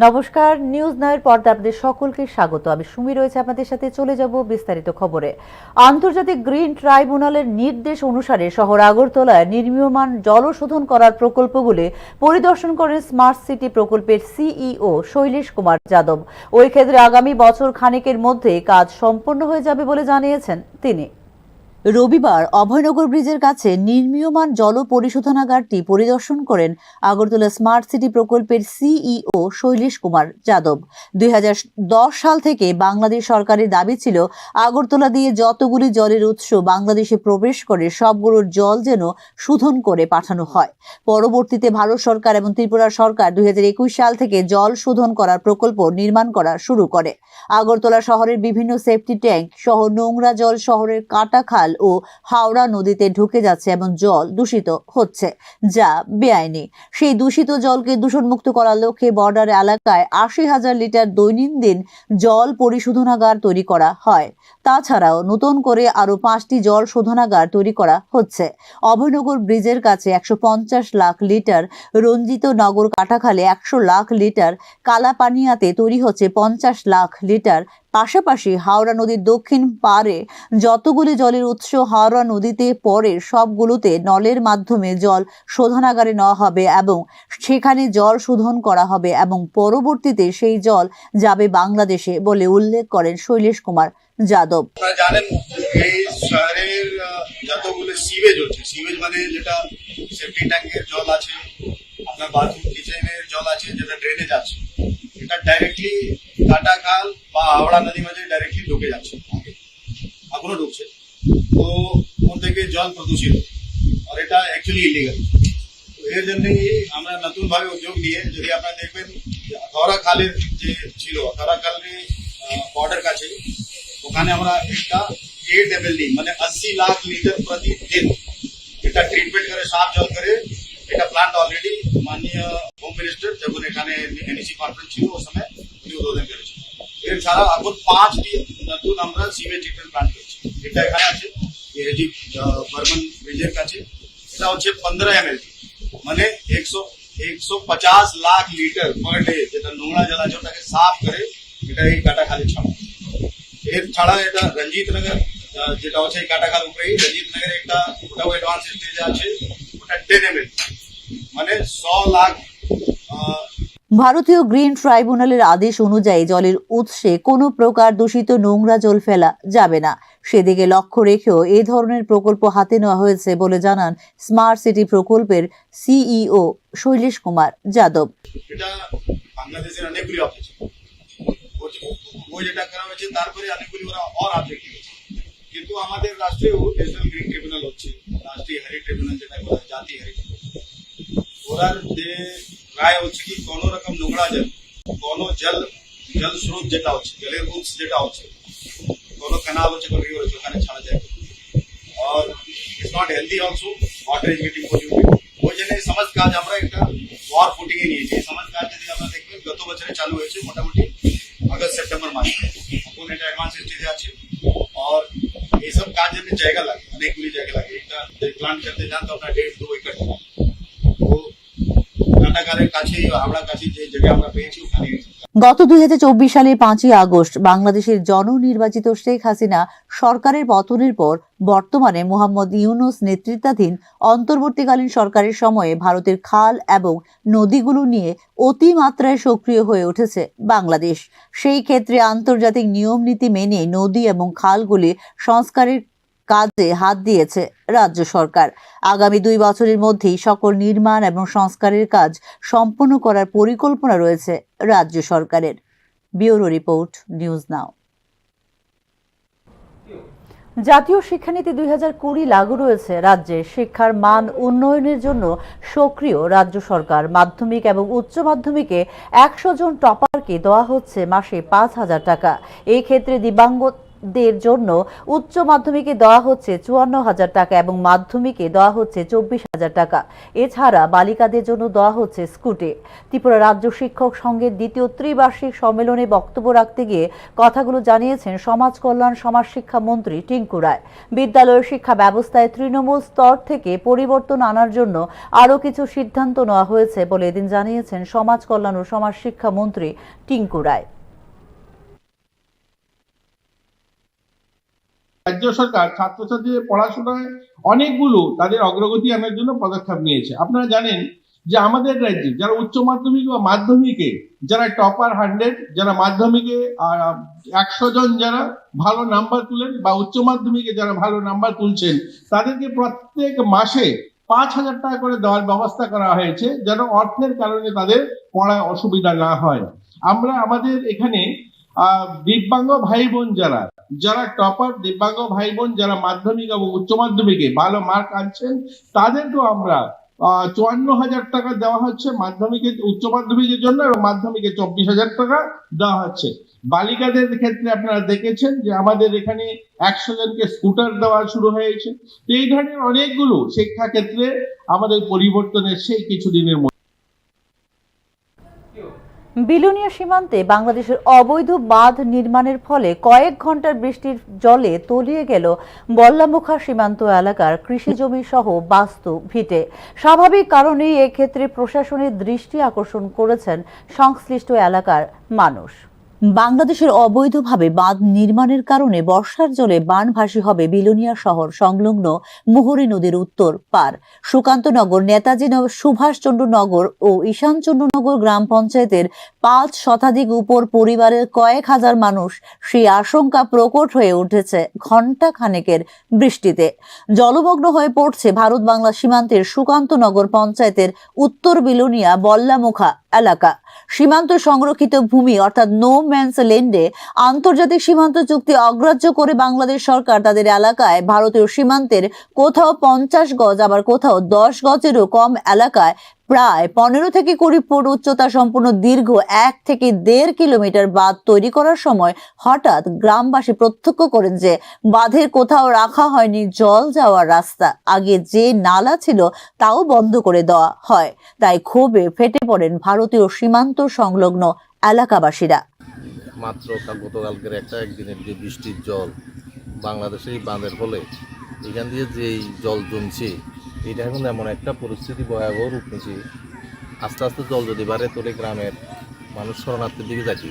নমস্কার, নিউজ নাওয়ের পর্দায় আপনাদের সকলকে স্বাগত। আমি সুমি রয়েছে আপনাদের সাথে। চলে যাব বিস্তারিত খবরে। আন্তর্জাতিক গ্রিন ট্রাইব্যুনালের নির্দেশ অনুসারে শহর আগরতলায় নির্মীয়মান জলশোধন করার প্রকল্পগুলি পরিদর্শন করেন স্মার্ট সিটি প্রকল্পের সিইও শৈলেশ কুমার যাদব। ওই ক্ষেত্রে আগামী বছর খানেকের মধ্যে কাজ সম্পন্ন হয়ে যাবে বলে জানিয়েছেন তিনি। রবিবার অভয়নগর ব্রিজের কাছে নির্মীয়মান জল পরিশোধনাগারটি পরিদর্শন করেন আগরতলা স্মার্ট সিটি প্রকল্পের সিইও শৈলেশ কুমার যাদব। 2010 সাল থেকে বাংলাদেশ সরকারের দাবি ছিল আগরতলা দিয়ে যতগুলি জলের উৎস বাংলাদেশে প্রবেশ করে সবগুলোর জল যেন শোধন করে পাঠানো হয়। পরবর্তীতে ভারত সরকার এবং ত্রিপুরা সরকার 2021 সাল থেকে জল শোধন করার প্রকল্প নির্মাণ করা শুরু করে। আগরতলা শহরের বিভিন্ন সেফটি ট্যাঙ্ক সহ নোংরা জল শহরের কাটাখাল ও হাওড়া নদীতে ঢুকে যাচ্ছে এবং জল দূষিত হচ্ছে, যা বেআইনি। সেই দূষিত জলকে দূষণমুক্ত করার লক্ষ্যে বর্ডার এলাকায় 80,000 লিটার দৈনন্দিন জল পরিশোধনাগার তৈরি করা হয়। তাছাড়াও নতুন করে আরো 5টি জল শোধনাগার তৈরি করা হচ্ছে। অভয়নগর ব্রিজের কাছে 150 লাখ লিটার, রঞ্জিত নগর কাটাখালে 100 লাখ লিটার, কালাপানিয়াতে তৈরি হচ্ছে 50 লাখ লিটার। পাশাপাশি হাওড়া নদীর দক্ষিণ পাড়ে যতগুলি জলের উৎস হাওড়া নদীতে পড়ে সবগুলোতে নলের মাধ্যমে জল শোধনাগারে নেওয়া হবে এবং সেখানে জল শোধন করা হবে এবং পরবর্তীতে সেই জল যাবে বাংলাদেশে বলে উল্লেখ করেন শৈলেশ কুমার যাদব। আপনারা জানেন এই শহরের যতগুলো সিওয়েজ হচ্ছে, সিওয়েজ মানে যেটা সেফটি ট্যাঙ্কের জল আছে, আপনার বাথরুম কিচেনের জল আছে, যেটা ড্রেনেজ আছে, এটা ডাইরেক্টলি কাটাখাল বা হাওড়া নদীর মাঝে ডাইরেক্টলি ঢুকে যাচ্ছে, এখনো ঢুকছে। তো ওর থেকে জল প্রদূষিত, আর এটা অ্যাকচুয়ালি ইলিগাল। তো এর জন্যই আমরা নতুন ভাবে উদ্যোগ নিয়ে, যদি আপনারা দেখবেন ধরা খালের যে ছিল, ধরা খালের বর্ডার কাছে, ওখানে আমরা একটা AWD মানে 80 লাখ লিটার প্রতিদিন এটা ট্রিটমেন্ট করে সাফ জল করে এটা প্লান্ট অলরেডি মাননীয় হোম মিনিস্টার যখন এখানে NEC কনফারেন্স ছিল ওই সময় উনি উদ্বোধন করেছেন। এছাড়া এখন 5টি নতুন আমরা সিওয়েজ ট্রিটমেন্ট প্লান্ট করেছি। এটা এখানে আছে এজি বর্মন ব্রিজের কাছে, এটা হচ্ছে 15 ml মানে 150 লাখ লিটার পার ডে, যেটা নোংরা জল আছে ওটাকে সাফ করে এটা এই কাটাখালি ছাড়া। এর ছাড়া এটা রঞ্জিত নগর যেটা হচ্ছে কাটাখাল উপরেই রঞ্জিত নগর একটা ওটাও অ্যাডভান্স স্টেজে আছে, ওটা 10 ml মানে 100 লাখ। ভারতীয় গ্রিন ট্রাইব্যুনালের আদেশ অনুযায়ী জলের উৎসে কোনো প্রকার দূষিত নোংরা জল ফেলা যাবে না। সেদিকে লক্ষ্য রেখেও এই ধরনের প্রকল্প হাতে নেওয়া হয়েছে বলে জানান স্মার্ট সিটি প্রকল্পের সিইও শৈলেশ কুমার যাদব। এটা বাংলাদেশের অনেকগুলি অফিস ওই যেটা করা হয়েছে, তারপরে অনেকগুলি ওরা অর অবজেক্টিভ আছে, কিন্তু আমাদের রাষ্ট্রীয় ন্যাশনাল গ্রিন ট্রিব্যুনাল হচ্ছে, রাষ্ট্রীয় হেরি ট্রিব্যুনাল যেটা বলা হয়, জাতীয় হেরি ওরার যে রায় হচ্ছে কি কোনো রকম নোংরা জল, কোনো জল স্রোত যেটা হচ্ছে, জলের উৎস যেটা হচ্ছে, কোনো ক্যানাল হচ্ছে, কোনো রিভার হচ্ছে, ওখানে ছাড়া যায়। আর it's not healthy also, water is getting polluted. ওই জন্য এই সমাজ কাজ আমরা একটা ওয়ার ফুটিং এ নিয়েছি। এই সমাজ কাজ যদি আমরা দেখবেন গত বছরে চালু হয়েছে মোটামুটি আগস্ট সেপ্টেম্বর মাসে, এখন এটা অ্যাডভান্স স্টেজে আছে। আর এইসব কাজের জায়গা লাগে, অনেকগুলি জায়গা লাগে। একটা প্ল্যান্ট করতে যান তো আপনার 1.5-2 একর, তো কাটাখালের কাছে হাওড়া কাছে যে জায়গা আমরা পেয়েছি ওখানে। গত 2024 সালের 5ই আগস্ট বাংলাদেশের জননির্বাচিত শেখ হাসিনা সরকারের পতনের পর বর্তমানে মোহাম্মদ ইউনূস নেতৃত্বাধীন অন্তর্বর্তীকালীন সরকারের সময়ে ভারতের খাল এবং নদীগুলো নিয়ে অতিমাত্রায় সক্রিয় হয়ে উঠেছে বাংলাদেশ। সেই ক্ষেত্রে আন্তর্জাতিক নিয়ম নীতি মেনে নদী এবং খালগুলি সংস্কারের কাজে হাত দিয়েছে রাজ্য সরকার। আগামী 2 বছরের মধ্যেই সকল নির্মাণ এবং সংস্কারের কাজ সম্পন্ন করার পরিকল্পনা রয়েছে রাজ্য সরকারের। Bureau report, news now. জাতীয় শিক্ষানীতি 2020 লাগু রয়েছে রাজ্যে। শিক্ষার মান উন্নয়নের জন্য সক্রিয় রাজ্য সরকার। মাধ্যমিক এবং উচ্চ মাধ্যমিকে 100 জন টপারকে দেওয়া হচ্ছে মাসে 5,000 টাকা। এই ক্ষেত্রে দের জন্য উচ্চ মাধ্যমিকে দেওয়া হচ্ছে 54,000 টাকা এবং মাধ্যমিকে দেওয়া হচ্ছে 24,000 টাকা। এছাড়া বালিকাদের জন্য দেওয়া হচ্ছে স্কুটি। ত্রিপুরা রাজ্য শিক্ষক সংঘের দ্বিতীয় ত্রিবার্ষিক সম্মেলনে বক্তব্য রাখতে গিয়ে কথাগুলো জানিয়েছেন সমাজ কল্যাণ সমাজ শিক্ষা মন্ত্রী টিঙ্কু রায়। বিদ্যালয়ের শিক্ষা ব্যবস্থায় তৃণমূল স্তর থেকে পরিবর্তন আনার জন্য আরও কিছু সিদ্ধান্ত নেওয়া হয়েছে বলে এদিন জানিয়েছেন সমাজ কল্যাণ ও সমাজ শিক্ষা মন্ত্রী টিঙ্কু রায়। রাজ্য সরকার ছাত্রছাত্রীদের পড়াশোনায় অনেকগুলো তাদের অগ্রগতি আনার জন্য পদক্ষেপ নিয়েছে। আপনারা জানেন যে আমাদের রাজ্যে যারা উচ্চ মাধ্যমিক বা মাধ্যমিকে যারা টপার 100, যারা মাধ্যমিকে 100 জন যারা ভালো নাম্বার তুলেন বা উচ্চ মাধ্যমিকে যারা ভালো নাম্বার তুলছেন, তাদেরকে প্রত্যেক মাসে 5,000 টাকা করে দেওয়ার ব্যবস্থা করা হয়েছে, যেন অর্থের কারণে তাদের পড়ায় অসুবিধা না হয়। আমরা আমাদের এখানে দিব্যাঙ্গ ভাই বোন যারা টপার দিব্যাঙ্গ ভাই বোন যারা মাধ্যমিক এবং উচ্চ মাধ্যমিকে ভালো মার্ক আনছেন, তাদেরকেও আমরা 54,000 টাকা দেওয়া হচ্ছে মাধ্যমিকের উচ্চ মাধ্যমিকের জন্য, এবং মাধ্যমিকে 24,000 টাকা দেওয়া হচ্ছে। বালিকাদের ক্ষেত্রে আপনারা দেখেছেন যে আমাদের এখানে 100 জনকে স্কুটার দেওয়া শুরু হয়েছে। তো এই ধরনের অনেকগুলো শিক্ষা ক্ষেত্রে আমাদের পরিবর্তনের সেই কিছুদিনের মধ্যে। বিলোনিয়া সীমান্তে বাংলাদেশের অবৈধ বাঁধ নির্মাণের ফলে কয়েক ঘন্টার বৃষ্টির জলে তলিয়ে গেল বল্লামুখা সীমান্ত এলাকার কৃষিজমি সহ বাস্তু ভিটে। স্বাভাবিক কারণেই এক্ষেত্রে প্রশাসনের দৃষ্টি আকর্ষণ করেছেন সংশ্লিষ্ট এলাকার মানুষ। বাংলাদেশের অবৈধভাবে বাঁধ নির্মাণের কারণে বর্ষার জলে বানভাসী হবে বিলোনিয়া শহর সংলগ্ন মুহুরী নদীর উত্তর পার সুকান্তনগর, নেতাজি নগর, সুভাষচন্দ্র নগর ও ঈশানচন্দ্র নগর গ্রাম পঞ্চায়েতের 5 শতাধিক উপর পরিবারের কয়েক হাজার মানুষ সেই আশঙ্কা প্রকট হয়ে উঠেছে ঘণ্টা খানেকের বৃষ্টিতে। জলমগ্ন হয়ে পড়ছে ভারত বাংলা সীমান্তের সুকান্তনগর পঞ্চায়েতের উত্তর বিলোনিয়া বল্লামুখা এলাকা। সীমান্ত সংরক্ষিত ভূমি অর্থাৎ নো ম্যানস ল্যান্ডে আন্তর্জাতিক সীমান্ত চুক্তি অগ্রাহ্য করে বাংলাদেশ সরকার তাদের এলাকায় ভারতীয় সীমান্তের কোথাও 50 গজ আবার কোথাও 10 গজেরও কম এলাকায় প্রায় 15 থেকে 20 ফুট উচ্চতা সম্পূর্ণ দীর্ঘ 1 থেকে 1.5 কিলোমিটার বাঁধ তৈরি করার সময় হঠাৎ গ্রামবাসী প্রত্যক্ষ করেন যে বাঁধের কোথাও রাখা হয়নি জল যাওয়ার রাস্তা, আগে যে নালা ছিল তাও বন্ধ করে দেওয়া হয়। তাই ক্ষোভে ফেটে পড়েন ভারতীয় সীমান্ত সংলগ্ন এলাকাবাসীরা। মাত্র গতকালকের একদিনের যে বৃষ্টির জল বাংলাদেশের এই বাঁধের ফলে এখান দিয়ে যেই জল জমছে, এটা এখন এমন একটা পরিস্থিতি ভয়াবহ রূপ নিয়েছে। আস্তে আস্তে জল যদি বাড়ে তোলে গ্রামের মানুষ শরণার্থীর দিকে যাচ্ছে।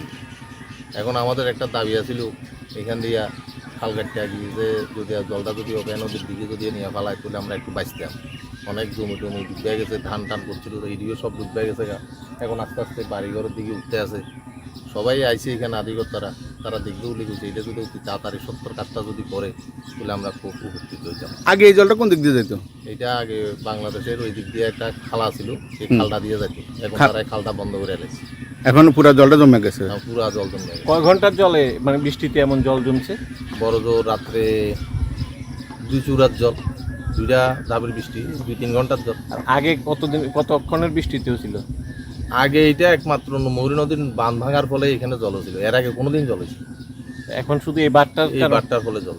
এখন আমাদের একটা দাবি আছিল এখান দিয়ে খাল কাটতে গিয়ে যে যদি জলটা যদি ওকে নদীর দিকে যদি নিয়ে ফেলায় তাহলে আমরা একটু বাঁচতাম। অনেক জমি টমি ডুবে গেছে, ধান টান করছিল, এইদিকে সব ডুবে গেছে। এখন আস্তে আস্তে বাড়িঘরের দিকে উঠতে আছে। সবাই আইছে এখানে আধিকর্তারা, তারা দেখতেও লিখেছে এটা যদি অতি তাড়াতাড়ি সত্তর কাজটা যদি করে তাহলে আমরা খুব উপকৃত হইতাম। আগে এই জলটা কোন দিক দিয়ে যেত? এটা আগে বাংলাদেশের ওই দিক দিয়ে একটা খালা ছিল, সেই খালটা দিয়ে যেত। এখন তারা খালটা বন্ধ করে এলেছে। এখন পুরো জলটা জমে গেছে। পুরা জল জমে গেছে। কয় ঘন্টার জলে মানে বৃষ্টিতে এমন জল জমছে? বড় জোর রাত্রে 2 চূড়ার জল, 2টা ধাপের বৃষ্টি, 2-3 ঘন্টার জল। আর আগে কতক্ষণের বৃষ্টিতেও ছিল? আগে এটা একমাত্র মুহুরী নদীর বাঁধ ভাঙার ফলে এখানে জল ছিল, এর আগে কোনোদিন জল ছিল। এখন শুধু এই বাঁধটার ফলে জল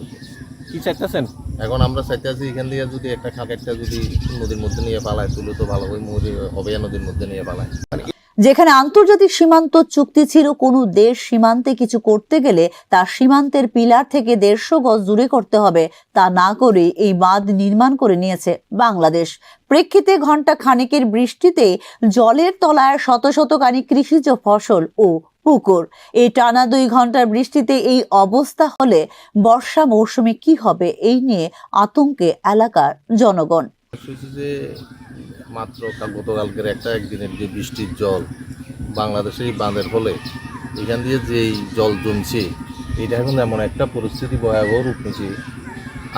কি চাইতেছেন? এখন আমরা চাইতে আছি এখান দিয়ে যদি একটা খালটা যদি নদীর মধ্যে নিয়ে পালায় তুলে তো ভালো হয়, মুহুরী অবয়া নদীর মধ্যে নিয়ে পালায়। যেখানে আন্তর্জাতিক সীমান্ত চুক্তি ছিল, কোনো দেশ সীমান্তে কিছু করতে গেলে তার সীমান্তের পিলার থেকে 150 গজ দূরে করতে হবে, তা না করে এই বাঁধ নির্মাণ করে নিয়েছে বাংলাদেশ। প্রেক্ষিতে ঘণ্টা খানেকের বৃষ্টিতে জলের তলায় শত শত কানি কৃষিজ ফসল ও পুকুর। এই টানা 2 ঘন্টার বৃষ্টিতে এই অবস্থা হলে বর্ষা মৌসুমে কি হবে, এই নিয়ে আতঙ্কে এলাকার জনগণ। মাত্র গতকালকের একদিনের যে বৃষ্টির জল বাংলাদেশের এই বাঁধের ফলে এখান দিয়ে যেই জল জমছে, এটা এখন এমন একটা পরিস্থিতি ভয়াবহ রূপ নিয়েছে।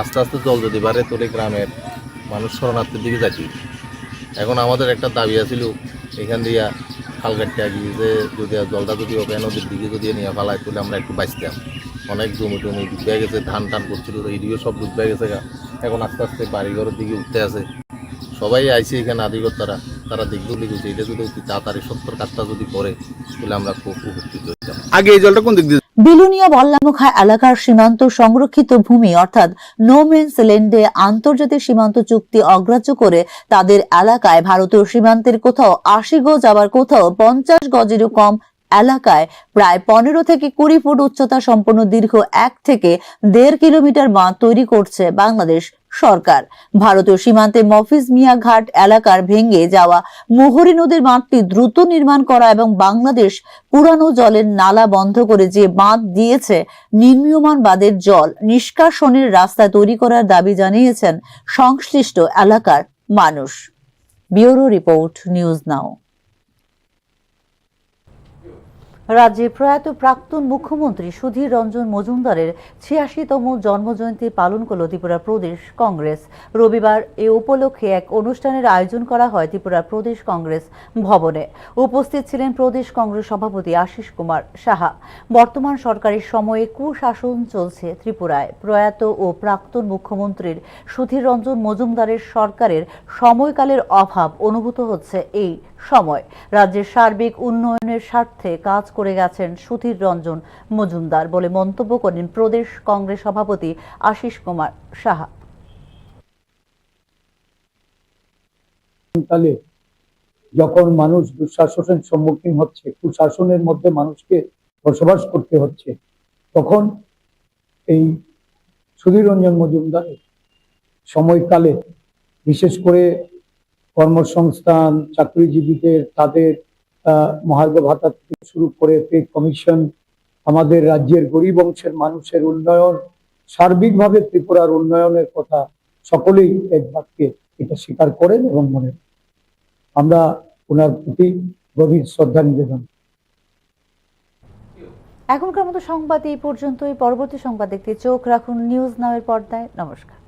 আস্তে আস্তে জল যদি বাড়ে তোলে গ্রামের মানুষ শরণার্থীর দিকে যাচ্ছে। এখন আমাদের একটা দাবি আছিল এখান দিয়ে খাল কাটতে গিয়ে যে যদি জলটা যদি ওকে নদীর দিকে যদি নিয়ে ফেলায় তাহলে আমরা একটু বাঁচতাম। অনেক জমি টমি ডুবে গেছে, ধান টান করছিল, এইদিকে সব ডুবে গেছে। এখন আস্তে আস্তে বাড়িঘরের দিকে উঠতে আছে। সবাই আইছে এখানে আধিকর্তারা, তারা দেখতেও লিখেছে এটা যদি অতি তাড়াতাড়ি সত্তর কাজটা যদি করে তাহলে আমরা খুব উপকৃত হইতাম। আগে এই জলটা কোন দিক দিয়ে? বিলুনিয়া বল্লামুখা এলাকার সীমান্ত সংরক্ষিত ভূমি অর্থাৎ নো মেন্স ল্যান্ডে আন্তর্জাতিক সীমান্ত চুক্তি অগ্রাহ্য করে তাদের এলাকায় ভারতীয় সীমান্তের কোথাও ৮০ গজ আবার কোথাও ৫০ গজেরও কম এলাকায় প্রায় ১৫ থেকে ২০ ফুট উচ্চতা সম্পন্ন দীর্ঘ ১ থেকে ১.৫ কিলোমিটার বাঁধ তৈরি করছে বাংলাদেশ সরকার। ভারতীয় সীমান্তে মফিজ মিয়া ঘাট এলাকার ভেঙে যাওয়া মুহুরী নদীর বাঁধটি দ্রুত নির্মাণ করা এবং বাংলাদেশ পুরানো জলের নালা বন্ধ করে যে বাঁধ দিয়েছে নির্মীয়মান বাঁধের জল নিষ্কাশনের রাস্তা তৈরি করার দাবি জানিয়েছেন সংশ্লিষ্ট এলাকার মানুষ। Bureau report, news now. রাজ্যে প্রয়াত প্রাক্তন মুখ্যমন্ত্রী সুধীর রঞ্জন মজুমদারের ৮৬তম জন্মজয়ন্তী পালন করল ত্রিপুরা প্রদেশ কংগ্রেস। রবিবার এ উপলক্ষে এক অনুষ্ঠানের আয়োজন করা হয় ত্রিপুরা প্রদেশ কংগ্রেস ভবনে। উপস্থিত ছিলেন প্রদেশ কংগ্রেস সভাপতি আশিস কুমার সাহা। বর্তমান সরকারের সময়ে কুশাসন চলছে ত্রিপুরায়। প্রয়াত ও প্রাক্তন মুখ্যমন্ত্রীর সুধীর রঞ্জন মজুমদারের সরকারের সময়কালের অভাব অনুভূত হচ্ছে এই সময়। রাজ্যের সার্বিক উন্নয়নের স্বার্থে কাজ করে গেছেন সুধীর রঞ্জন মজুমদার বলে মন্তব্য করেন প্রদেশ কংগ্রেস সভাপতি আশিস কুমার সাহা। যখন মানুষ দুঃশাসনের সম্মুখীন হচ্ছে, কুশাসনের মধ্যে মানুষকে বসবাস করতে হচ্ছে, তখন এই সুধীর রঞ্জন মজুমদারের সময়কালে বিশেষ করে কর্মসংস্থান, চাকরিজীবীদের তাদের মহার্ঘ ভাতা থেকে শুরু করে পে কমিশন, আমাদের রাজ্যের গরিব অংশের মানুষের উন্নয়ন, সার্বিকভাবে ত্রিপুরার উন্নয়নের কথা সকলেই এক বাক্যে এটা স্বীকার করেন এবং মনে করেন। আমরা ওনার প্রতি গভীর শ্রদ্ধা নিবেদন। এখনকার মতো সংবাদ এই পর্যন্তই। পরবর্তী সংবাদ দেখতে চোখ রাখুন নিউজ নাও এর পর্দায়। নমস্কার।